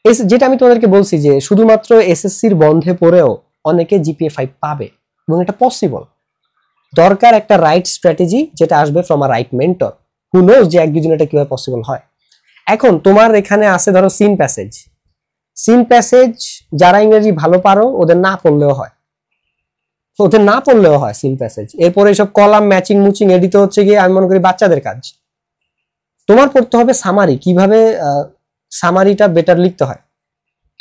এই যেটা আমি তোমাদেরকে বলছি যে শুধুমাত্র এসএসসির বন্ধে পড়েও অনেকে জিপিএ 5 পাবে এবং এটা পসিবল। দরকার একটা রাইট স্ট্র্যাটেজি যেটা আসবে from a right mentor who knows যে এক দুদিন এটা কিভাবে পসিবল হয়। এখন তোমার এখানে আছে ধরো সিন প্যাসেজ যারা ইংরেজি ভালো পারো ওদের না পড়লেও হয় সিন প্যাসেজ। এরপরে এইসব কলাম ম্যাচিং মুচিং এডিট হচ্ছে গিয়ে আমি মনে করি বাচ্চাদের কাজ। তোমার পড়তে হবে সামারি, কিভাবে সামারিটা বেটার লিখতে হয়।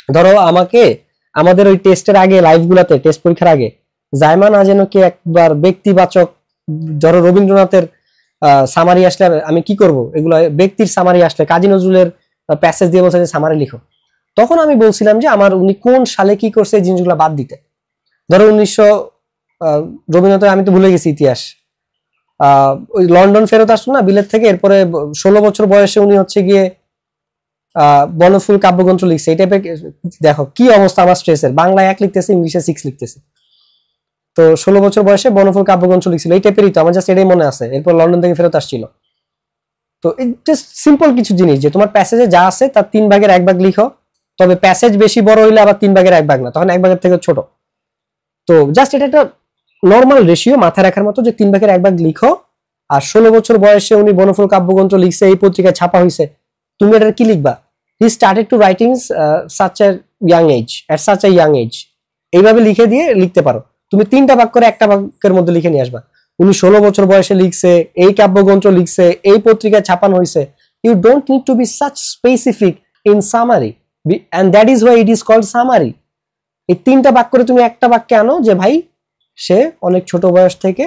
ধরো আমাদের ওই টেস্টের আগে লাইভগুলোতে টেস্ট পরীক্ষার আগে জায়মান আজেনকে একবার ব্যক্তিবাচক ধরো রবীন্দ্রনাথের সামারি আসলে আমি কি করব, এগুলো ব্যক্তির সামারি আসলে কাজী নজরুলের প্যাসেজ দিয়ে বলছে যে সামারি লিখো, তখন আমি বলছিলাম যে আমার উনি কোন সালে কি করছে এই জিনিসগুলো বাদ দিতে। ধরো রবীন্দ্রনাথের আমি তো ভুলে গেছি ইতিহাস, ওই লন্ডন ফেরত আসলো না বিলেত থেকে, এরপরে 16 বছর বয়সে উনি হচ্ছে গিয়ে বনফুল কাব্যগ্রন্থ লিখছে। এই টাইপের দেখো কি অবস্থা আমার স্ট্রেসের, বাংলায় 1 লিখতেছে ইংলিশে 6 লিখতেছে। তো 16 বছর বয়সে বনফুল কাব্যগ্রন্থ লিখছিল, এই টাইপেরই তো আমার জাস্ট এটাই মনে আছে। এরপর লন্ডন থেকে ফেরত আসছিল। তো জাস্ট সিম্পল কিছু জিনিস যে তোমার প্যাসেজে যা আছে তার 3 ভাগের 1 ভাগ লিখো, তবে প্যাসেজ বেশি বড় হইলে আবার 3 ভাগের 1 ভাগ না, তখন 1 ভাগের থেকে ছোট। তো জাস্ট এটা একটা নর্মাল রেশিও মাথায় রাখার মতো যে 3 ভাগের 1 ভাগ লিখো। আর 16 বছর বয়সে উনি বনফুল কাব্যগ্রন্থ লিখছে, এই পত্রিকায় ছাপা হয়েছে, তুমি এটা কি লিখবা? He started to writings such a young age, at such a young age, এইভাবে লিখে দিয়ে লিখতে পারো। তুমি 3টা ভাগ করে 1টা ভাগের মধ্যে লিখে নিয়ে আসবা। উনি 16 বছর বয়সে লিখছে, এই কাব্যগ্রন্থ লিখছে, এই পত্রিকায় ছাপানো হয়েছে। You don't need to be such specific in summary, and that is why it is called summary. এই 3টা ভাগ করে তুমি একটা বাক্যে আনো যে ভাই সে অনেক ছোট বয়স থেকে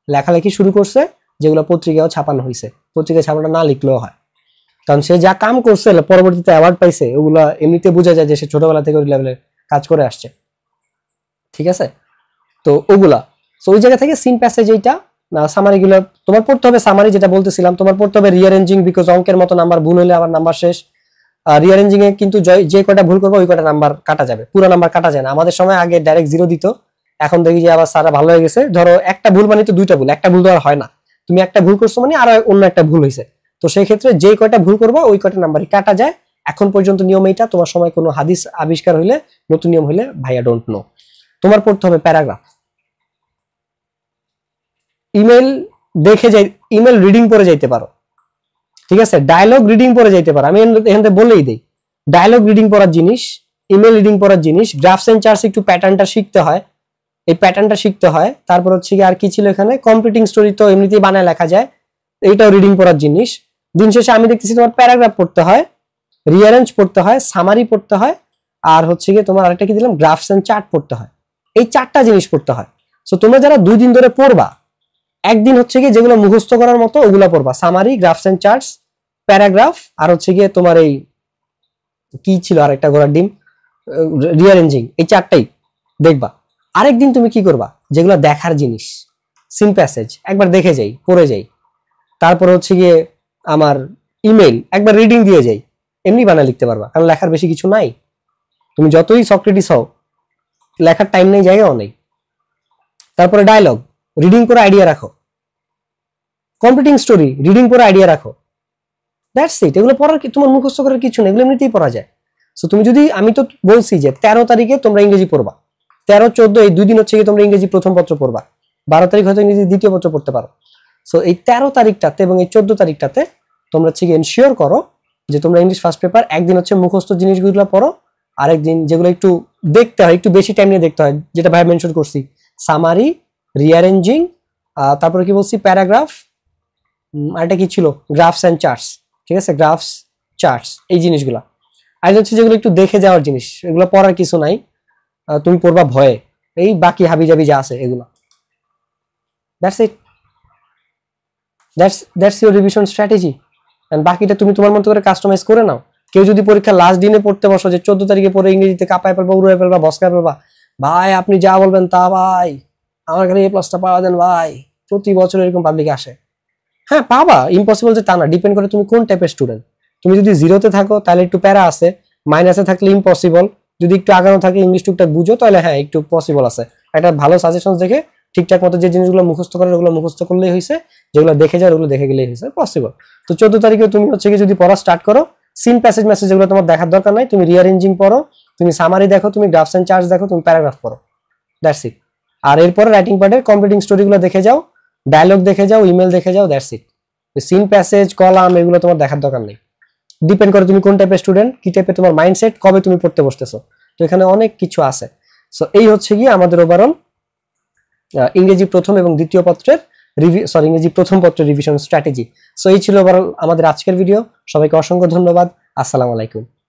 লেখালেখি শুরু করছে, যেগুলো পত্রিকাও ছাপানো হয়েছে, পত্রিকায় ছাপানো না লিখলেও হয়, কারণ সে যা কাম করছে পরবর্তীতে অ্যাওয়ার্ড পাইছে, ওগুলা এমনিতে বোঝা যায় যে সে ছোটবেলা থেকে ওই লেভেলের কাজ করে আসছে। ঠিক আছে, তো ওগুলা ওই জায়গা থেকে সিন প্যাসেজ এইটা সামারি গুলো তোমার পড়তে হবে। সামারি যেটা বলতেছিলাম, তোমার পড়তে হবে রিঅ্যারেঞ্জিং, বিকজ অঙ্কের মতো নাম্বার ভুল হলে আবার নাম্বার শেষ। রিঅ্যারেঞ্জিং এ কিন্তু যে কয়টা ভুল করবে ওই কয়টা নাম্বার কাটা যাবে, পুরো নাম্বার কাটা যায় না। আমাদের সময় আগে ডাইরেক্ট 0 দিত, এখন দেখি যে আবার সারা ভালো হয়ে গেছে। ধরো একটা ভুল মানে তো 2টা ভুল, একটা ভুল তো আর হয় না, তুমি একটা ভুল করছো মানে আর অন্য একটা ভুল হয়েছে। তো সেই ক্ষেত্রে যে কয়টা ভুল করবা ওই কয়টা নাম্বারই কাটা যায়। এখন পর্যন্ত নিয়ম এইটা, তোমার সময় কোনো হাদিস আবিষ্কার হইলে নতুন নিয়ম হইলে ভাইয়া ডোন্ট নো। তোমার পড়তে হবে প্যারাগ্রাফ, ইমেল দেখে যাই, ইমেল রিডিং পড়ে যাইতে পারো। ঠিক আছে, ডায়লগ রিডিং পড়ে যাইতে পারো। আমি এখান থেকে বলেই দেই, ডায়লগ রিডিং পড়ার জিনিস, ইমেল রিডিং পড়ার জিনিস, গ্রাফস এন্ড চার্টস একটু প্যাটার্নটা শিখতে হয়, এই প্যাটার্নটা শিখতে হয়। তারপর হচ্ছে কি আর কি ছিল এখানে, কমপ্লিটিং স্টোরি তো এমনিতেই বানায় লেখা যায়, এইটাও রিডিং পড়ার জিনিস। দিন শেষে আমি দেখতেছি তোমার প্যারাগ্রাফ পড়তে হয়, রিঅ্যারেঞ্জ পড়তে হয়, সামারি পড়তে হয়, আর হচ্ছে কি তোমার আরেকটা কি দিলাম, গ্রাফস এন্ড চার্ট পড়তে হয়। এই 4টা জিনিস পড়তে হয়। সো তোমরা যারা 2 দিন ধরে পড়বা, একদিন হচ্ছে কি যেগুলো মুখস্থ করার মতো ওগুলো পড়বা, summary, graphs and charts, paragraph, আর হচ্ছে গিয়ে তোমার এই কি ছিল আরেকটা ঘোড়ার ডিম, রিঅ্যারেঞ্জিং, এই 4টাই দেখবা। আরেকদিন তুমি কি করবা, যেগুলো দেখার জিনিস, সিন প্যাসেজ একবার দেখে যাই, পড়ে যাই। তারপর হচ্ছে গিয়ে আমার ইমেল একবার রিডিং দিয়ে যাই, এমনি বানায় লিখতে পারবা, কারণ লেখার বেশি কিছু নাই। তুমি যতই সক্রেটিস হও, লেখার টাইম নেই, জায়গাও নেই। তারপরে ডায়লগ রিডিং করে আইডিয়া রাখো, কমপ্লিটিং স্টোরি রিডিং করে আইডিয়া রাখো, দ্যাটস ইট। এগুলো পড়ার তোমার মুখস্থ করার কিছু নেই, এগুলো এমনিতেই পড়া যায়। সো তুমি যদি, আমি তো বলছি যে 13 তারিখে তোমরা ইংরেজি পড়বা, 13, 14 এই 2 দিন হচ্ছে কি তোমরা ইংরেজি প্রথম পত্র পড়বা, 12 তারিখ হয়তো ইংরেজি দ্বিতীয় পত্র পড়তে পারো। সো এই 13 তারিখটাতে এবং এই 14 তারিখটাতে তোমরা হচ্ছে কি এনশিওর করো যে তোমরা ইংলিশ ফার্স্ট পেপার একদিন হচ্ছে মুখস্থ জিনিসগুলো পড়ো, আরেকদিন যেগুলো একটু দেখতে হয়, একটু বেশি টাইম নিয়ে দেখতে হয়, যেটা ভাই মেনশন করছি, সামারি, রিঅ্যারেঞ্জিং, তারপরে কি বলছি, প্যারাগ্রাফ, আর এটা কি ছিল, গ্রাফস এন্ড চার্টস। ঠিক আছে, গ্রাফস, চার্টস, এই জিনিসগুলা। আর হচ্ছে যেগুলো একটু দেখে যাওয়ার জিনিস, এগুলো পড়ার কিছু নাই, তুমি পড়বা ভয়ে, এই বাকি হাবিজাবি যা আছে এগুলো। That's it, that's your revision strategy. And বাকিটা তুমি তোমার মতো করে কাস্টমাইজ করে নাও। কেউ যদি পরীক্ষা লাস্ট দিনে পড়তে বসো যে 14 তারিখে পরে ইংরেজিতে কাঁপায় ফেলবা, উড়ে ফেলবা, বসকায় ফেলবা, ভাই আপনি যা বলবেন তা ভাই, আমার কাছে A+টা পাওয়া দেন ভাই, প্রতি বছর এরকম পাবলিক আসে। হ্যাঁ পাবা, ইম্পসিবল যে তা না, ডিপেন্ড করে তুমি কোন টাইপের স্টুডেন্ট। তুমি যদি 0-তে থাকো তাহলে একটু প্যারা আছে, মাইনাসে থাকলে ইম্পসিবল, যদি একটু আগানো থাকে ইংলিশ টুকটাক বুঝো তাহলে হ্যাঁ একটু পসিবল আছে। একটা ভালো সাজেশন দেখে ঠিকঠাক মতো যে জিনিসগুলো মুখস্থ করে ওগুলো মুখস্থ করলেই হয়েছে, যেগুলো দেখে যায় ওগুলো দেখে গেলেই হয়েছে, পসিবল। তো 14 তারিখে তুমি হচ্ছে কি যদি পড়া স্টার্ট করো, সিন প্যাসেজ মেসেজ এগুলো তোমার দেখার দরকার নাই, তুমি রিঅ্যারেঞ্জিং পড়ো, তুমি সামারি দেখো, তুমি গ্রাফস এন্ড চার্টস দেখো, তুমি প্যারাগ্রাফ পড়ো, দ্যাটস ইট। আর এরপরে রাইটিং পার্টের কমপ্লিটিং স্টোরিগুলো দেখে যাও, ডায়লগ দেখে যাও, ইমেল দেখে যাও, that's it. Seen passage column এগুলো তোমার দেখার দরকার নেই। ডিপেন্ড করে তুমি কোন টাইপের স্টুডেন্ট, কি টাইপের তোমার মাইন্ডসেট, কবে তুমি পড়তে বসতেছো। তো এখানে অনেক কিছু আছে। সো এই হচ্ছে গিয়ে আমাদের ওভারঅল ইংরেজি প্রথম এবং দ্বিতীয় পত্রের ইংরেজি প্রথম পত্রের রিভিশন স্ট্র্যাটেজি। সো এই ছিল ওভারঅল আমাদের আজকের ভিডিও। সবাইকে অসংখ্য ধন্যবাদ। আসসালামু আলাইকুম।